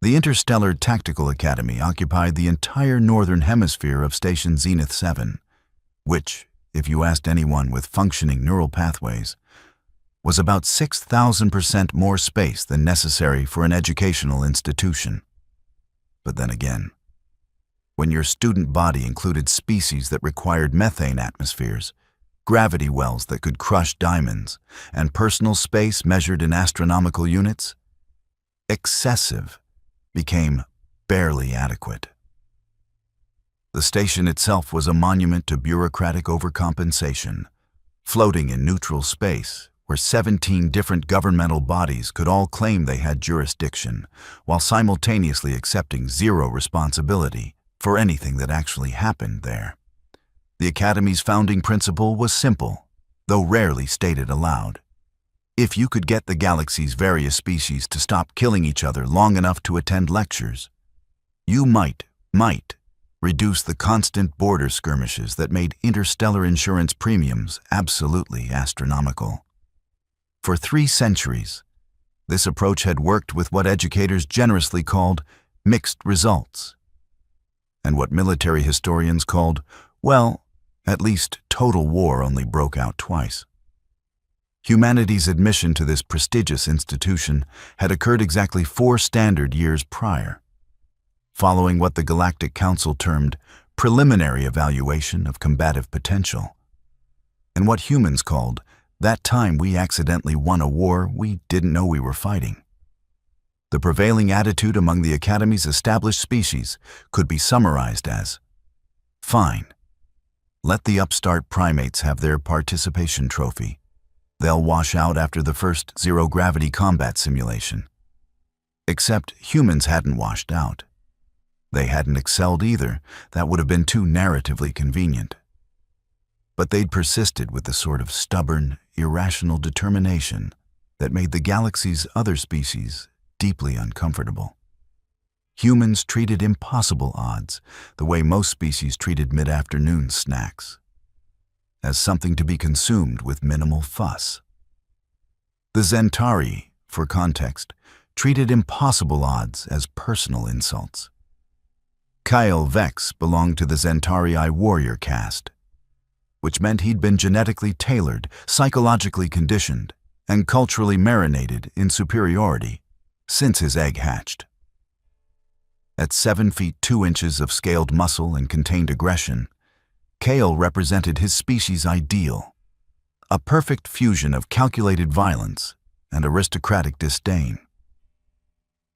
The Interstellar Tactical Academy occupied the entire northern hemisphere of Station Zenith 7, which, if you asked anyone with functioning neural pathways, was about 6,000% more space than necessary for an educational institution. But then again, when your student body included species that required methane atmospheres, gravity wells that could crush diamonds, and personal space measured in astronomical units, excessive became barely adequate. The station itself was a monument to bureaucratic overcompensation, floating in neutral space where 17 different governmental bodies could all claim they had jurisdiction, while simultaneously accepting zero responsibility for anything that actually happened there. The Academy's founding principle was simple, though rarely stated aloud. If you could get the galaxy's various species to stop killing each other long enough to attend lectures, you might reduce the constant border skirmishes that made interstellar insurance premiums absolutely astronomical. For 3 centuries, this approach had worked with what educators generously called mixed results, and what military historians called, well, at least total war only broke out twice. Humanity's admission to this prestigious institution had occurred exactly 4 standard years prior, following what the Galactic Council termed preliminary evaluation of combative potential, and what humans called that time we accidentally won a war we didn't know we were fighting. The prevailing attitude among the Academy's established species could be summarized as, fine, let the upstart primates have their participation trophy. They'll wash out after the first zero-gravity combat simulation. Except humans hadn't washed out. They hadn't excelled either. That would have been too narratively convenient. But they'd persisted with the sort of stubborn, irrational determination that made the galaxy's other species deeply uncomfortable. Humans treated impossible odds the way most species treated mid-afternoon snacks, as something to be consumed with minimal fuss. The Zentari, for context, treated impossible odds as personal insults. Kyle Vex belonged to the Zentari warrior caste, which meant he'd been genetically tailored, psychologically conditioned, and culturally marinated in superiority since his egg hatched. At 7 feet 2 inches of scaled muscle and contained aggression, Kale represented his species' ideal, a perfect fusion of calculated violence and aristocratic disdain.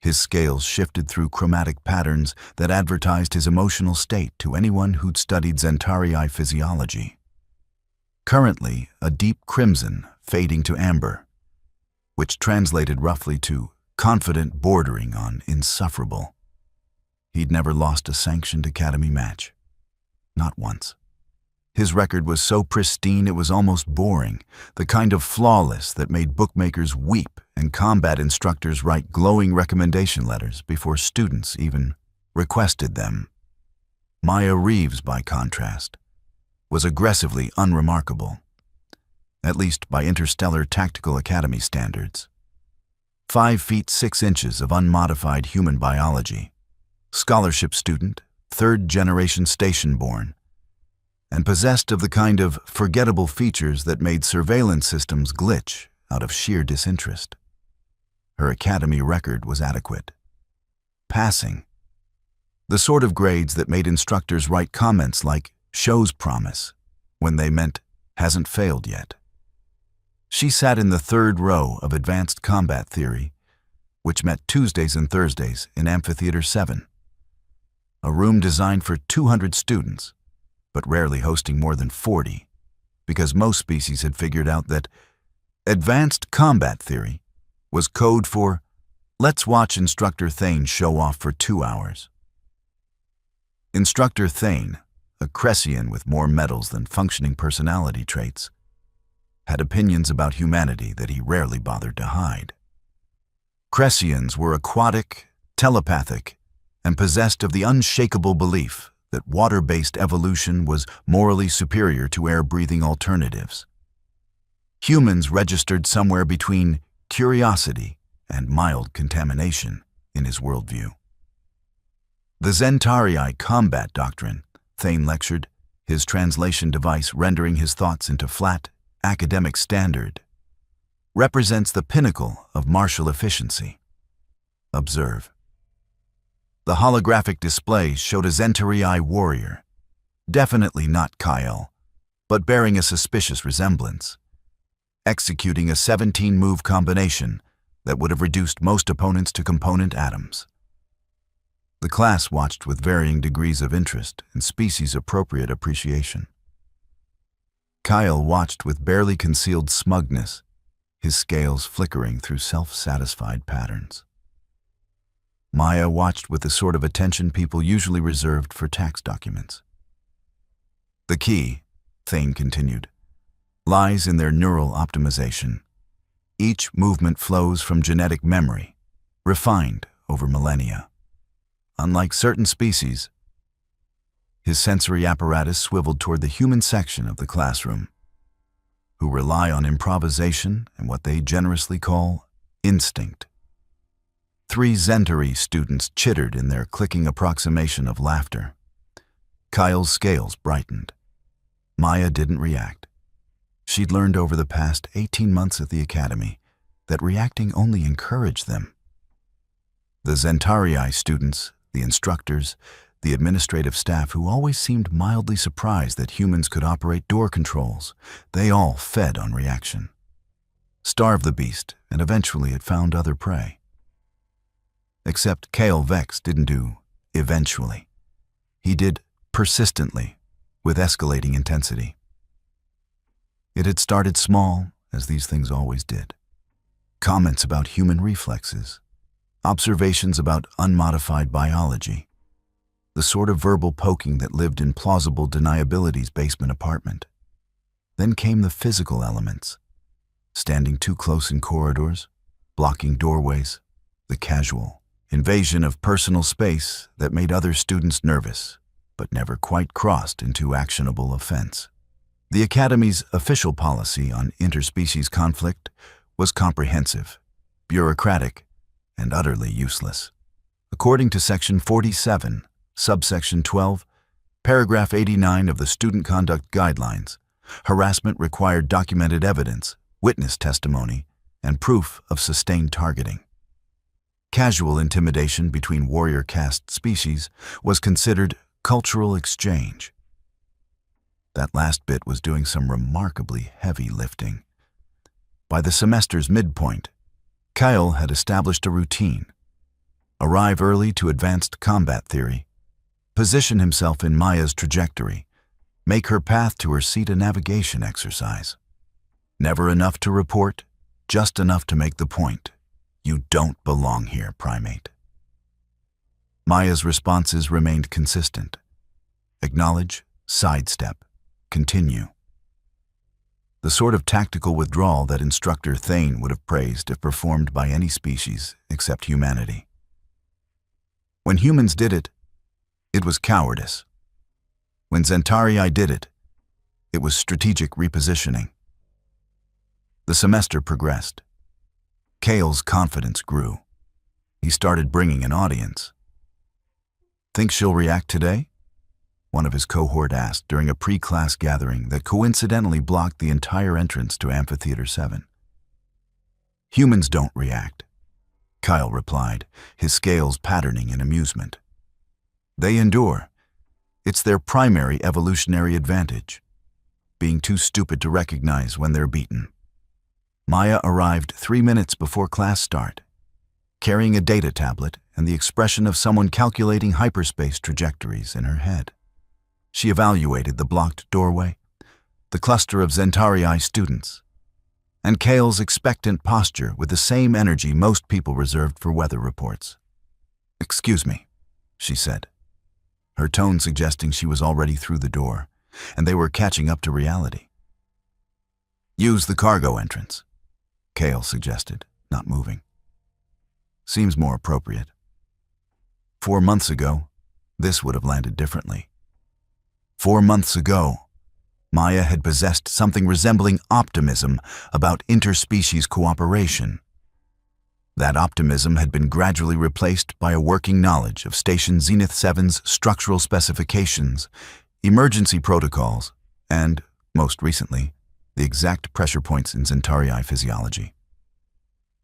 His scales shifted through chromatic patterns that advertised his emotional state to anyone who'd studied Zentari physiology. Currently, a deep crimson fading to amber, which translated roughly to confident bordering on insufferable. He'd never lost a sanctioned Academy match. Not once. His record was so pristine it was almost boring, the kind of flawless that made bookmakers weep and combat instructors write glowing recommendation letters before students even requested them. Maya Reeves, by contrast, was aggressively unremarkable, at least by Interstellar Tactical Academy standards. 5 feet 6 inches of unmodified human biology, scholarship student, 3rd-generation station-born, and possessed of the kind of forgettable features that made surveillance systems glitch out of sheer disinterest. Her Academy record was adequate. Passing. The sort of grades that made instructors write comments like, "shows promise," when they meant, "hasn't failed yet." She sat in the 3rd row of Advanced Combat Theory, which met Tuesdays and Thursdays in Amphitheater 7, a room designed for 200 students, but rarely hosting more than 40, because most species had figured out that Advanced Combat Theory was code for, let's watch Instructor Thane show off for 2 hours. Instructor Thane, a Cressian with more medals than functioning personality traits, had opinions about humanity that he rarely bothered to hide. Cressians were aquatic, telepathic, and possessed of the unshakable belief that water-based evolution was morally superior to air-breathing alternatives. Humans registered somewhere between curiosity and mild contamination in his worldview. The Zentarii combat doctrine, Thane lectured, his translation device rendering his thoughts into flat, academic standard, represents the pinnacle of martial efficiency. Observe. The holographic display showed a Zentarii warrior, definitely not Kyle, but bearing a suspicious resemblance, executing a 17-move combination that would have reduced most opponents to component atoms. The class watched with varying degrees of interest and species-appropriate appreciation. Kyle watched with barely concealed smugness, his scales flickering through self-satisfied patterns. Maya watched with the sort of attention people usually reserved for tax documents. The key, Thane continued, lies in their neural optimization. Each movement flows from genetic memory, refined over millennia. Unlike certain species, his sensory apparatus swiveled toward the human section of the classroom, who rely on improvisation and what they generously call instinct. 3 Zentarii students chittered in their clicking approximation of laughter. Kyle's scales brightened. Maya didn't react. She'd learned over the past 18 months at the academy that reacting only encouraged them. The Zentarii students, the instructors, the administrative staff who always seemed mildly surprised that humans could operate door controls, they all fed on reaction. Starved the beast, and eventually it found other prey. Except Kale Vex didn't do eventually. He did persistently, with escalating intensity. It had started small, as these things always did. Comments about human reflexes, observations about unmodified biology, the sort of verbal poking that lived in plausible deniability's basement apartment. Then came the physical elements, standing too close in corridors, blocking doorways, the casual invasion of personal space that made other students nervous, but never quite crossed into actionable offense. The Academy's official policy on interspecies conflict was comprehensive, bureaucratic, and utterly useless. According to Section 47, Subsection 12, Paragraph 89 of the Student Conduct Guidelines, harassment required documented evidence, witness testimony, and proof of sustained targeting. Casual intimidation between warrior caste species was considered cultural exchange. That last bit was doing some remarkably heavy lifting. By the semester's midpoint, Kyle had established a routine: arrive early to advanced combat theory, position himself in Maya's trajectory, make her path to her seat a navigation exercise. Never enough to report, just enough to make the point. You don't belong here, primate. Maya's responses remained consistent. Acknowledge, sidestep, continue. The sort of tactical withdrawal that Instructor Thane would have praised if performed by any species except humanity. When humans did it, it was cowardice. When Zentarii did it, it was strategic repositioning. The semester progressed. Kale's confidence grew. He started bringing an audience. Think she'll react today? One of his cohort asked during a pre-class gathering that coincidentally blocked the entire entrance to Amphitheater 7. Humans don't react, Kyle replied, his scales patterning in amusement. They endure. It's their primary evolutionary advantage, being too stupid to recognize when they're beaten. Maya arrived 3 minutes before class start, carrying a data tablet and the expression of someone calculating hyperspace trajectories in her head. She evaluated the blocked doorway, the cluster of Zentarii students, and Kale's expectant posture with the same energy most people reserved for weather reports. "Excuse me," she said, her tone suggesting she was already through the door, and they were catching up to reality. "Use the cargo entrance," Kale suggested, not moving. "Seems more appropriate." 4 months ago, this would have landed differently. 4 months ago, Maya had possessed something resembling optimism about interspecies cooperation. That optimism had been gradually replaced by a working knowledge of Station Zenith 7's structural specifications, emergency protocols, and, most recently, the exact pressure points in Centauri physiology.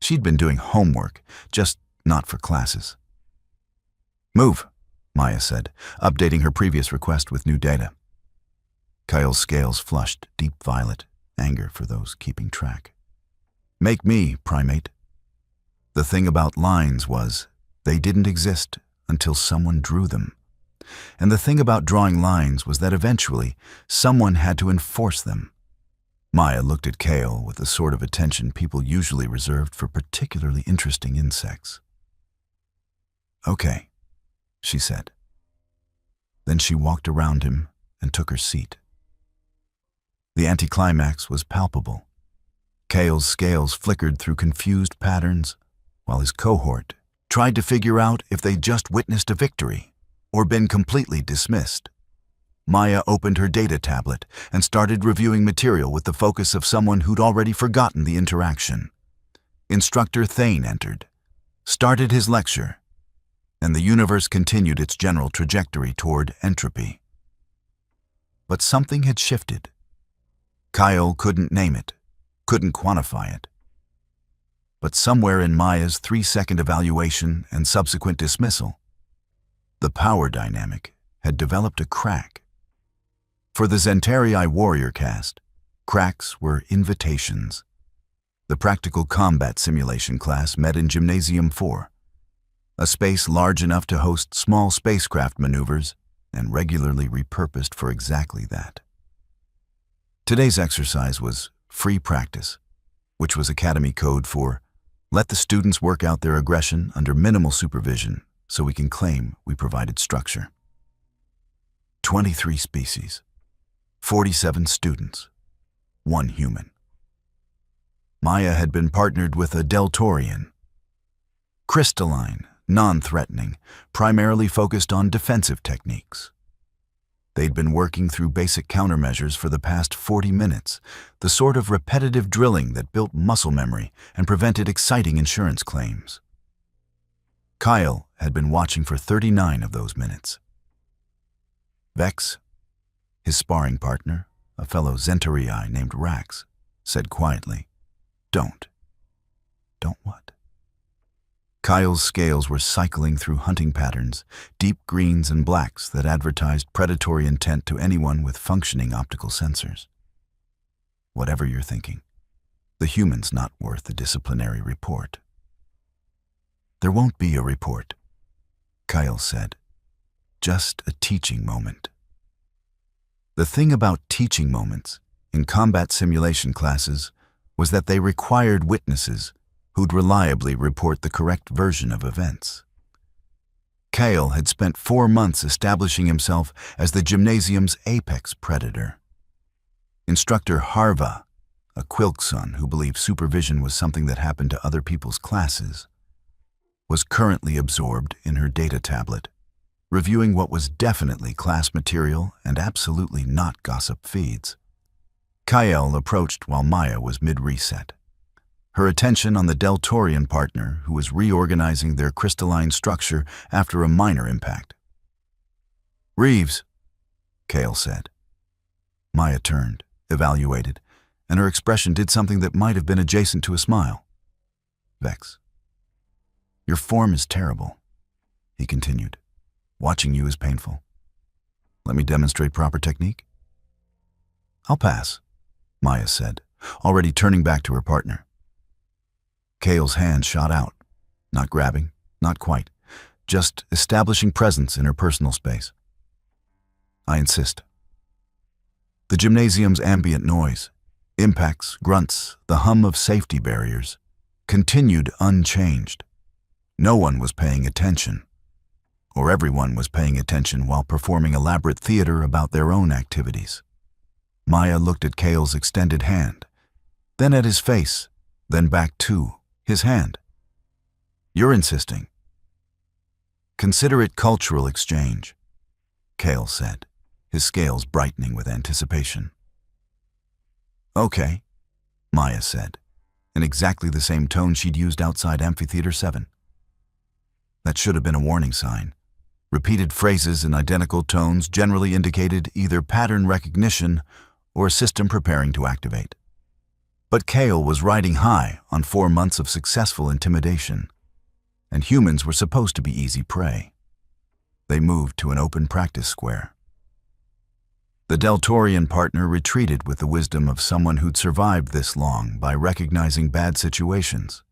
She'd been doing homework, just not for classes. "Move," Maya said, updating her previous request with new data. Kyle's scales flushed deep violet, anger for those keeping track. "Make me, primate." The thing about lines was, they didn't exist until someone drew them. And the thing about drawing lines was that eventually, someone had to enforce them. Maya looked at Kale with the sort of attention people usually reserved for particularly interesting insects. "Okay," she said. Then she walked around him and took her seat. The anticlimax was palpable. Kale's scales flickered through confused patterns, while his cohort tried to figure out if they'd just witnessed a victory or been completely dismissed. Maya opened her data tablet and started reviewing material with the focus of someone who'd already forgotten the interaction. Instructor Thane entered, started his lecture, and the universe continued its general trajectory toward entropy. But something had shifted. Kyle couldn't name it, couldn't quantify it. But somewhere in Maya's 3-second evaluation and subsequent dismissal, the power dynamic had developed a crack. For the Centauri warrior caste, cracks were invitations. The practical combat simulation class met in Gymnasium 4, a space large enough to host small spacecraft maneuvers and regularly repurposed for exactly that. Today's exercise was free practice, which was Academy code for let the students work out their aggression under minimal supervision so we can claim we provided structure. 23 species, 47 students, 1 human. Maya had been partnered with a Deltorian. Crystalline, non-threatening, primarily focused on defensive techniques. They'd been working through basic countermeasures for the past 40 minutes, the sort of repetitive drilling that built muscle memory and prevented exciting insurance claims. Kyle had been watching for 39 of those minutes. Vex, his sparring partner, a fellow Centauri named Rax, said quietly, "Don't." "Don't what?" Kyle's scales were cycling through hunting patterns, deep greens and blacks that advertised predatory intent to anyone with functioning optical sensors. "Whatever you're thinking, the human's not worth a disciplinary report." "There won't be a report," Kyle said. "Just a teaching moment." The thing about teaching moments in combat simulation classes was that they required witnesses who'd reliably report the correct version of events. Kale had spent 4 months establishing himself as the gymnasium's apex predator. Instructor Harva, a Quilkson who believed supervision was something that happened to other people's classes, was currently absorbed in her data tablet, reviewing what was definitely class material and absolutely not gossip feeds. Kyle approached while Maya was mid-reset, her attention on the Deltorian partner who was reorganizing their crystalline structure after a minor impact. "Reeves," Kale said. Maya turned, evaluated, and her expression did something that might have been adjacent to a smile. "Vex, your form is terrible," he continued. "Watching you is painful. Let me demonstrate proper technique?" "I'll pass," Maya said, already turning back to her partner. Kale's hand shot out, not grabbing, not quite, just establishing presence in her personal space. "I insist." The gymnasium's ambient noise, impacts, grunts, the hum of safety barriers, continued unchanged. No one was paying attention, or everyone was paying attention while performing elaborate theater about their own activities. Maya looked at Kale's extended hand, then at his face, then back to his hand. "You're insisting." "Consider it cultural exchange," Kale said, his scales brightening with anticipation. "Okay," Maya said, in exactly the same tone she'd used outside Amphitheater 7. That should have been a warning sign. Repeated phrases in identical tones generally indicated either pattern recognition or a system preparing to activate. But Kale was riding high on 4 months of successful intimidation, and humans were supposed to be easy prey. They moved to an open practice square. The Deltorian partner retreated with the wisdom of someone who'd survived this long by recognizing bad situations.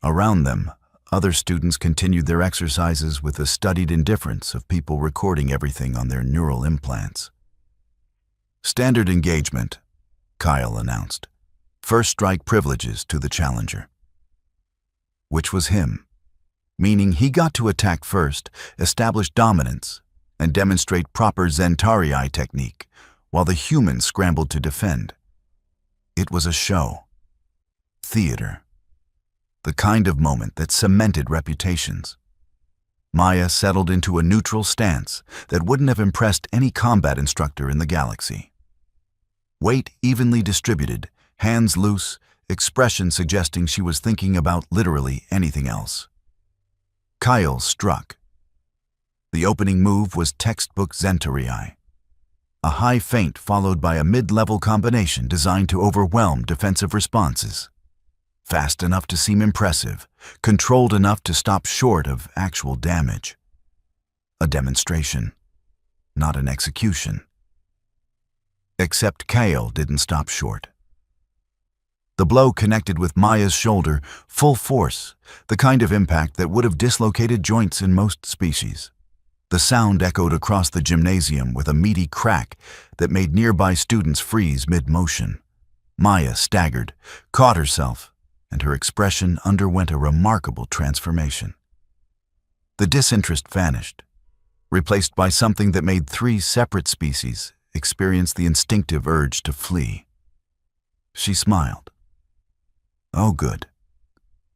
Around them, other students continued their exercises with the studied indifference of people recording everything on their neural implants. "Standard engagement," Kyle announced. "First strike privileges to the challenger." Which was him, meaning he got to attack first, establish dominance, and demonstrate proper Zentarii technique, while the humans scrambled to defend. It was a show. Theater. The kind of moment that cemented reputations. Maya settled into a neutral stance that wouldn't have impressed any combat instructor in the galaxy. Weight evenly distributed, hands loose, expression suggesting she was thinking about literally anything else. Kyle struck. The opening move was textbook Zentarii. A high feint followed by a mid-level combination designed to overwhelm defensive responses. Fast enough to seem impressive, controlled enough to stop short of actual damage. A demonstration, not an execution. Except Kale didn't stop short. The blow connected with Maya's shoulder, full force, the kind of impact that would have dislocated joints in most species. The sound echoed across the gymnasium with a meaty crack that made nearby students freeze mid-motion. Maya staggered, caught herself, and her expression underwent a remarkable transformation. The disinterest vanished, replaced by something that made 3 separate species experience the instinctive urge to flee. She smiled. "Oh, good,"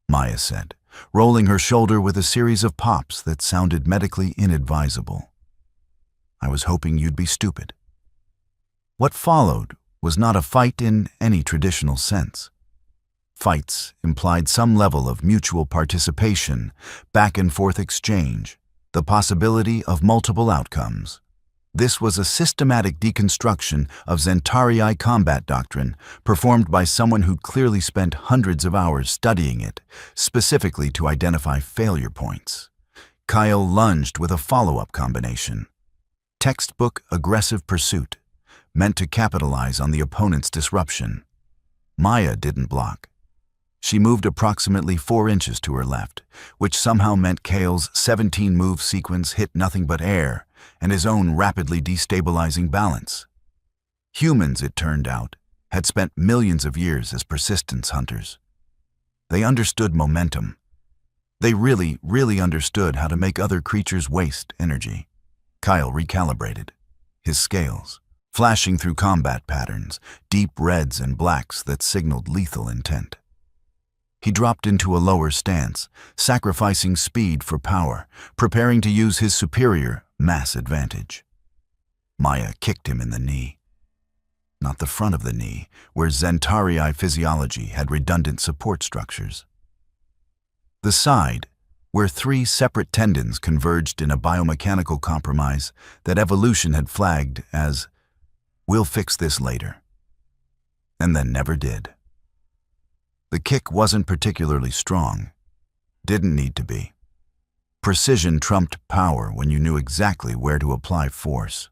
Maya said, rolling her shoulder with a series of pops that sounded medically inadvisable. "I was hoping you'd be stupid." What followed was not a fight in any traditional sense. Fights implied some level of mutual participation, back-and-forth exchange, the possibility of multiple outcomes. This was a systematic deconstruction of Zentarii combat doctrine performed by someone who'd clearly spent hundreds of hours studying it, specifically to identify failure points. Kyle lunged with a follow-up combination. Textbook aggressive pursuit, meant to capitalize on the opponent's disruption. Maya didn't block. She moved approximately 4 inches to her left, which somehow meant Kale's 17-move sequence hit nothing but air and his own rapidly destabilizing balance. Humans, it turned out, had spent millions of years as persistence hunters. They understood momentum. They really understood how to make other creatures waste energy. Kyle recalibrated. His scales, flashing through combat patterns, deep reds and blacks that signaled lethal intent. He dropped into a lower stance, sacrificing speed for power, preparing to use his superior mass advantage. Maya kicked him in the knee. Not the front of the knee, where Zentarii physiology had redundant support structures. The side, where 3 separate tendons converged in a biomechanical compromise that evolution had flagged as, "We'll fix this later," and then never did. The kick wasn't particularly strong. Didn't need to be. Precision trumped power when you knew exactly where to apply force.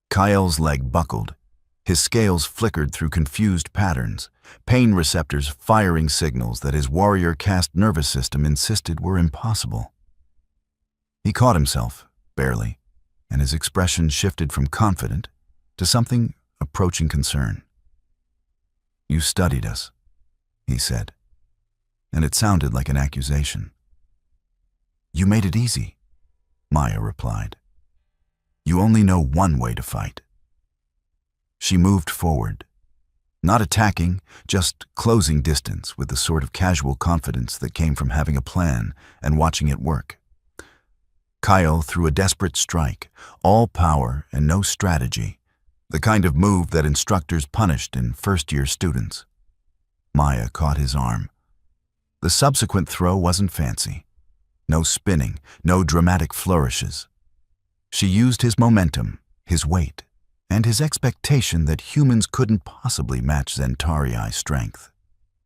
Kyle's leg buckled. His scales flickered through confused patterns, pain receptors firing signals that his warrior caste nervous system insisted were impossible. He caught himself, barely, and his expression shifted from confident to something approaching concern. "You studied us," he said, and it sounded like an accusation. "You made it easy," Maya replied. "You only know one way to fight." She moved forward, not attacking, just closing distance with the sort of casual confidence that came from having a plan and watching it work. Kyle threw a desperate strike, all power and no strategy, the kind of move that instructors punished in first-year students. Maya caught his arm. The subsequent throw wasn't fancy. No spinning, no dramatic flourishes. She used his momentum, his weight, and his expectation that humans couldn't possibly match Zentari's strength.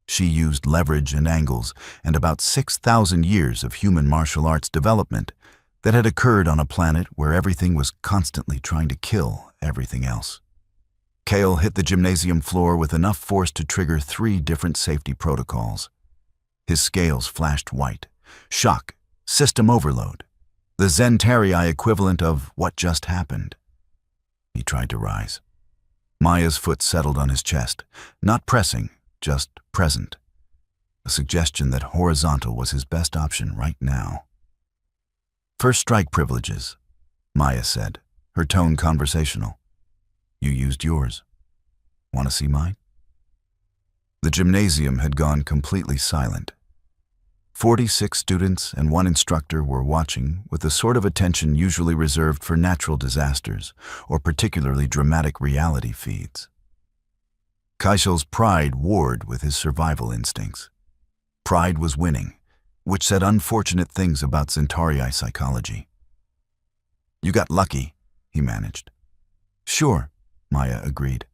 She used leverage and angles and about 6,000 years of human martial arts development that had occurred on a planet where everything was constantly trying to kill everything else. Kale hit the gymnasium floor with enough force to trigger 3 different safety protocols. His scales flashed white. Shock, system overload, the Zentari equivalent of what just happened. He tried to rise. Maya's foot settled on his chest, not pressing, just present. A suggestion that horizontal was his best option right now. First strike privileges, Maya said, her tone conversational. You used yours. Want to see mine? The gymnasium had gone completely silent. 46 students and 1 instructor were watching with the sort of attention usually reserved for natural disasters or particularly dramatic reality feeds. Kaishel's pride warred with his survival instincts. Pride was winning, which said unfortunate things about Zentari psychology. You got lucky, he managed. Sure, Maya agreed.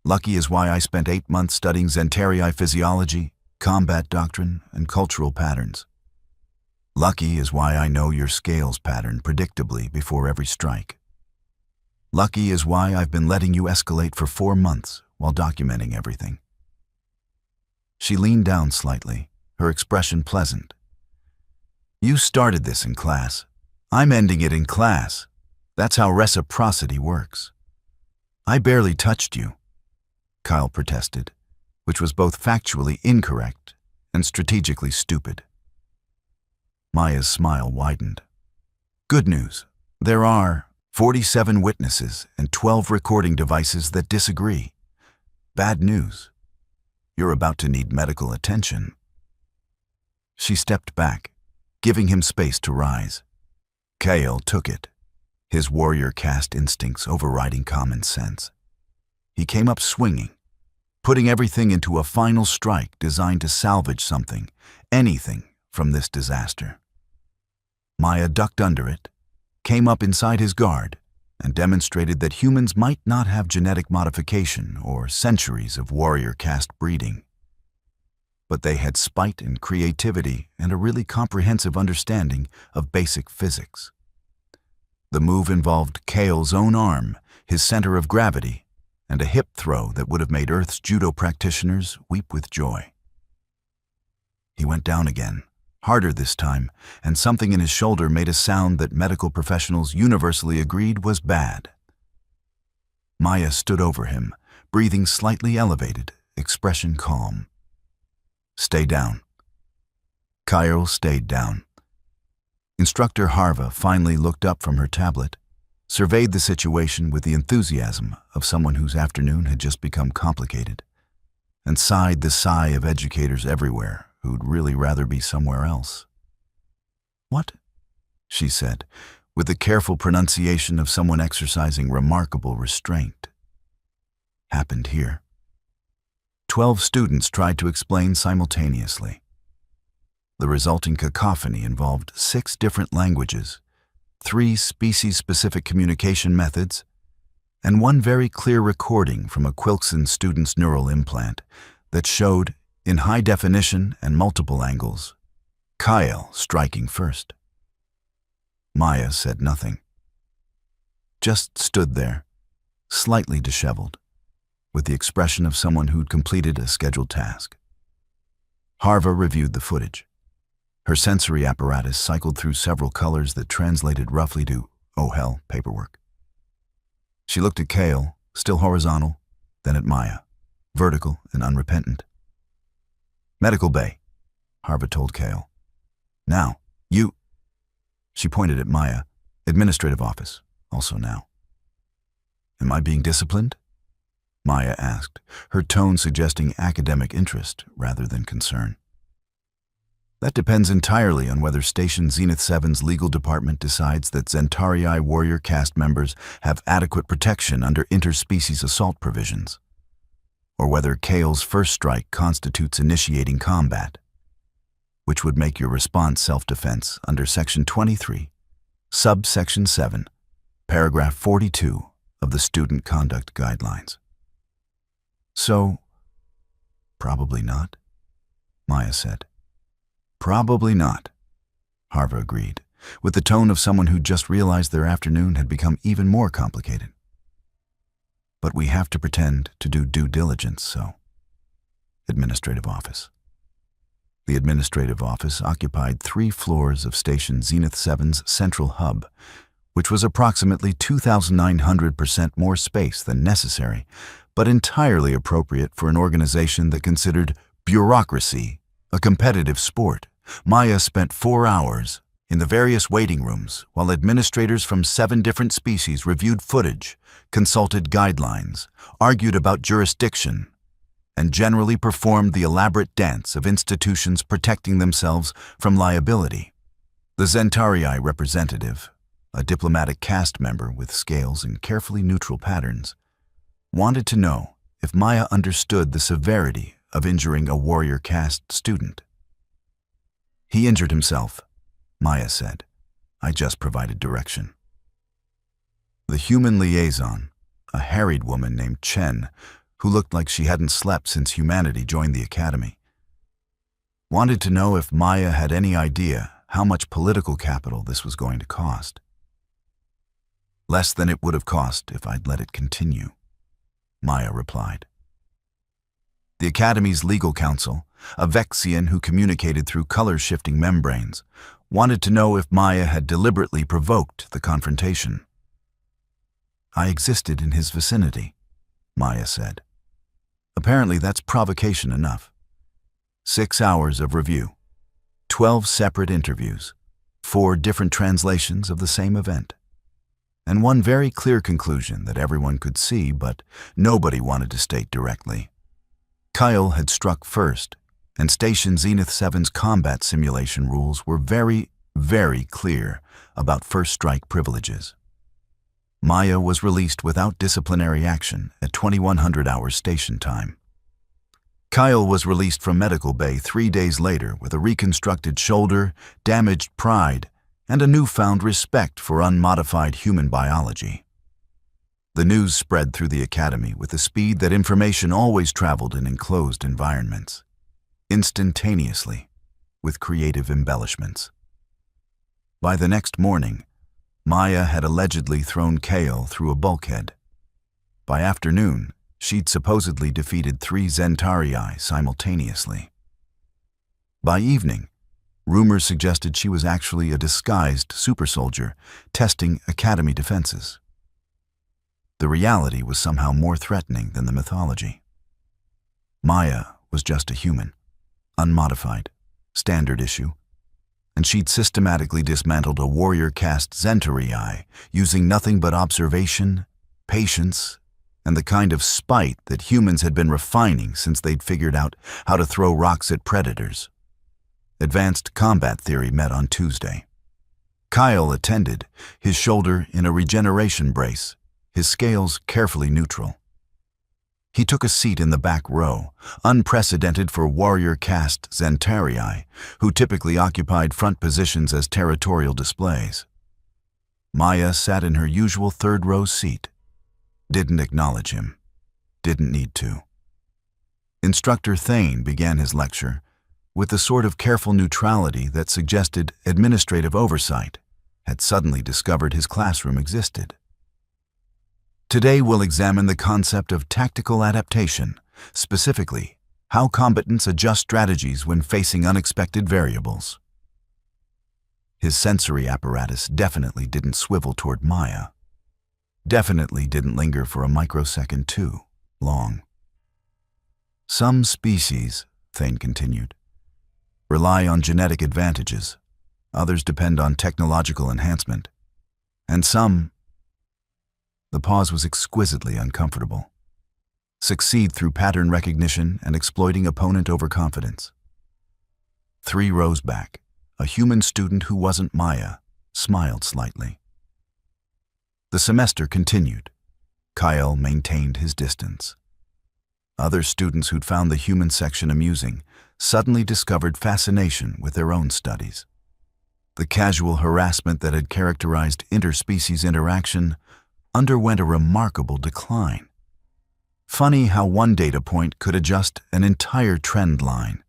Lucky is why I spent 8 months studying Zentari physiology, combat doctrine, and cultural patterns. Lucky is why I know your scales pattern predictably before every strike. Lucky is why I've been letting you escalate for 4 months while documenting everything. She leaned down slightly, her expression pleasant. You started this in class. I'm ending it in class. That's how reciprocity works. I barely touched you, Kyle protested, which was both factually incorrect and strategically stupid. Maya's smile widened. Good news. There are 47 witnesses and 12 recording devices that disagree. Bad news. You're about to need medical attention. She stepped back, giving him space to rise. Kale took it, his warrior caste instincts overriding common sense. He came up swinging, putting everything into a final strike designed to salvage something, anything, from this disaster. Maya ducked under it, came up inside his guard, and demonstrated that humans might not have genetic modification or centuries of warrior caste breeding. But they had spite and creativity and a really comprehensive understanding of basic physics. The move involved Kale's own arm, his center of gravity, and a hip throw that would have made Earth's judo practitioners weep with joy. He went down again, harder this time, and something in his shoulder made a sound that medical professionals universally agreed was bad. Maya stood over him, breathing slightly elevated, expression calm. Stay down. Kyle stayed down. Instructor Harva finally looked up from her tablet, surveyed the situation with the enthusiasm of someone whose afternoon had just become complicated, and sighed the sigh of educators everywhere who'd really rather be somewhere else. What? She said, with the careful pronunciation of someone exercising remarkable restraint. Happened here. 12 students tried to explain simultaneously. The resulting cacophony involved 6 different languages, 3 species-specific communication methods, and 1 very clear recording from a Quilkson student's neural implant that showed, in high definition and multiple angles, Kyle striking first. Maya said nothing. Just stood there, slightly disheveled, with the expression of someone who'd completed a scheduled task. Harva reviewed the footage. Her sensory apparatus cycled through several colors that translated roughly to, oh hell, paperwork. She looked at Kale, still horizontal, then at Maya, vertical and unrepentant. Medical bay, Harva told Kale. Now, you... She pointed at Maya, administrative office, also now. Am I being disciplined? Maya asked, her tone suggesting academic interest rather than concern. That depends entirely on whether Station Zenith 7's legal department decides that Zentari warrior caste members have adequate protection under interspecies assault provisions. or whether Kale's first strike constitutes initiating combat, which would make your response self-defense under Section 23, Subsection 7, Paragraph 42 of the Student Conduct Guidelines. So, probably not, Maya said. Probably not, Harva agreed, with the tone of someone who just realized their afternoon had become even more complicated. But we have to pretend to do due diligence, so. Administrative office. The administrative office occupied 3 floors of Station Zenith 7's central hub, which was approximately 2,900% more space than necessary, but entirely appropriate for an organization that considered bureaucracy a competitive sport. Maya spent 4 hours in the various waiting rooms while administrators from 7 different species reviewed footage, consulted guidelines, argued about jurisdiction, and generally performed the elaborate dance of institutions protecting themselves from liability. The Zentarii representative, a diplomatic caste member with scales and carefully neutral patterns, wanted to know if Maya understood the severity of injuring a warrior caste student. He injured himself, Maya said. I just provided direction. The human liaison, a harried woman named Chen, who looked like she hadn't slept since humanity joined the academy, wanted to know if Maya had any idea how much political capital this was going to cost. Less than it would have cost if I'd let it continue, Maya replied. The Academy's legal counsel, a Vexian who communicated through color-shifting membranes, wanted to know if Maya had deliberately provoked the confrontation. I existed in his vicinity, Maya said. Apparently that's provocation enough. 6 hours of review, 12 separate interviews, 4 different translations of the same event, and one very clear conclusion that everyone could see but nobody wanted to state directly. Kyle had struck first, and Station Zenith 7's combat simulation rules were very, very clear about first strike privileges. Maya was released without disciplinary action at 2100 hours station time. Kyle was released from medical bay 3 days later with a reconstructed shoulder, damaged pride, and a newfound respect for unmodified human biology. The news spread through the academy with the speed that information always traveled in enclosed environments, instantaneously, with creative embellishments. By the next morning, Maya had allegedly thrown Kale through a bulkhead. By afternoon, she'd supposedly defeated 3 Zentarii simultaneously. By evening, rumors suggested she was actually a disguised super soldier testing academy defenses. The reality was somehow more threatening than the mythology. Maya was just a human, unmodified, standard issue, and she'd systematically dismantled a warrior caste Zentarii using nothing but observation, patience, and the kind of spite that humans had been refining since they'd figured out how to throw rocks at predators. Advanced combat theory met on Tuesday. Kyle attended, his shoulder in a regeneration brace, his scales carefully neutral. He took a seat in the back row, unprecedented for warrior caste Zentarii, who typically occupied front positions as territorial displays. Maya sat in her usual third-row seat. Didn't acknowledge him. Didn't need to. Instructor Thane began his lecture with the sort of careful neutrality that suggested administrative oversight had suddenly discovered his classroom existed. Today we'll examine the concept of tactical adaptation, specifically how combatants adjust strategies when facing unexpected variables. His sensory apparatus definitely didn't swivel toward Maya. Definitely didn't linger for a microsecond too long. Some species, Thane continued, rely on genetic advantages, others depend on technological enhancement, and some— The pause was exquisitely uncomfortable. Succeed through pattern recognition and exploiting opponent overconfidence. 3 rows back, a human student who wasn't Maya smiled slightly. The semester continued. Kyle maintained his distance. Other students who'd found the human section amusing suddenly discovered fascination with their own studies. The casual harassment that had characterized interspecies interaction underwent a remarkable decline. Funny how one data point could adjust an entire trend line.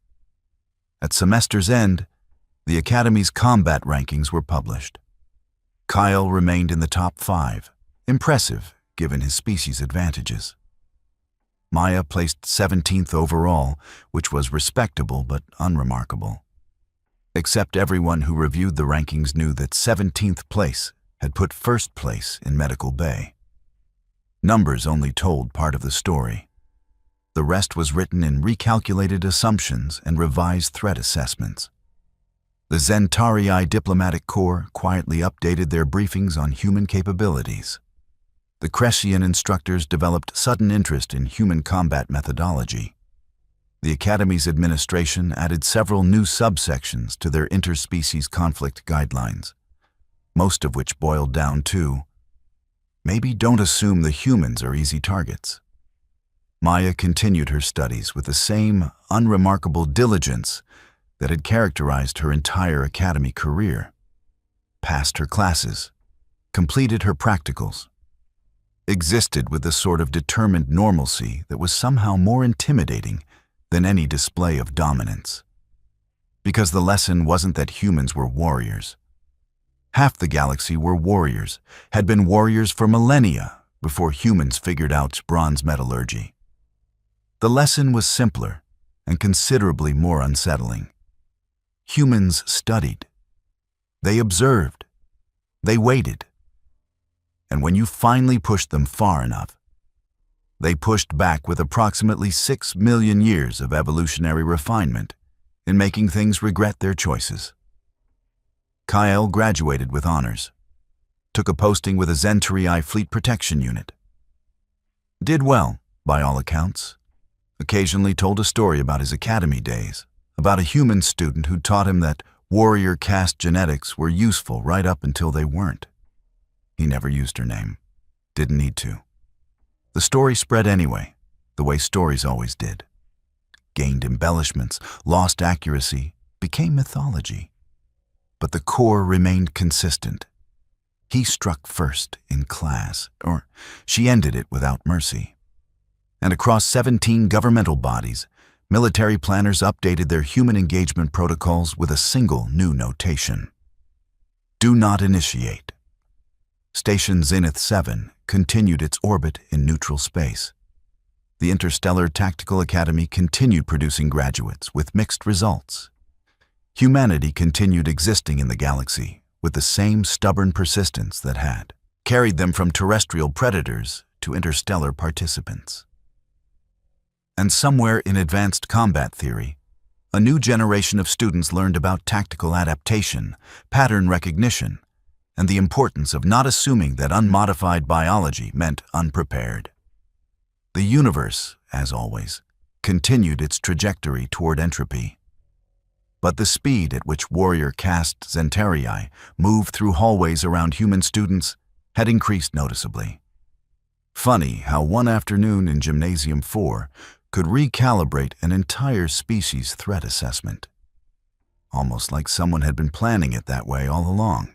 At semester's end, the Academy's combat rankings were published. Kyle remained in the top 5, impressive given his species' advantages. Maya placed 17th overall, which was respectable but unremarkable. Except everyone who reviewed the rankings knew that 17th place had put first place in Medical Bay. Numbers only told part of the story. The rest was written in recalculated assumptions and revised threat assessments. The Zentarii Diplomatic Corps quietly updated their briefings on human capabilities. The Crescian instructors developed sudden interest in human combat methodology. The Academy's administration added several new subsections to their interspecies conflict guidelines, most of which boiled down to, maybe don't assume the humans are easy targets. Maya continued her studies with the same unremarkable diligence that had characterized her entire academy career. Passed her classes, completed her practicals, existed with a sort of determined normalcy that was somehow more intimidating than any display of dominance. Because the lesson wasn't that humans were warriors. Half the galaxy were warriors, had been warriors for millennia before humans figured out bronze metallurgy. The lesson was simpler and considerably more unsettling. Humans studied. They observed. They waited. And when you finally pushed them far enough, they pushed back with approximately 6 million years of evolutionary refinement in making things regret their choices. Kyle graduated with honors, took a posting with a Zentarii Fleet Protection Unit. Did well, by all accounts. Occasionally told a story about his academy days, about a human student who taught him that warrior caste genetics were useful right up until they weren't. He never used her name. Didn't need to. The story spread anyway, the way stories always did. Gained embellishments, lost accuracy, became mythology. But the core remained consistent. He struck first in class, or she ended it without mercy. And across 17 governmental bodies, military planners updated their human engagement protocols with a single new notation. Do not initiate. Station Zenith 7 continued its orbit in neutral space. The Interstellar Tactical Academy continued producing graduates with mixed results. Humanity continued existing in the galaxy with the same stubborn persistence that had carried them from terrestrial predators to interstellar participants. And somewhere in advanced combat theory, a new generation of students learned about tactical adaptation, pattern recognition, and the importance of not assuming that unmodified biology meant unprepared. The universe, as always, continued its trajectory toward entropy. But the speed at which warrior caste Zentarii moved through hallways around human students had increased noticeably. Funny how one afternoon in Gymnasium 4 could recalibrate an entire species threat assessment. Almost like someone had been planning it that way all along.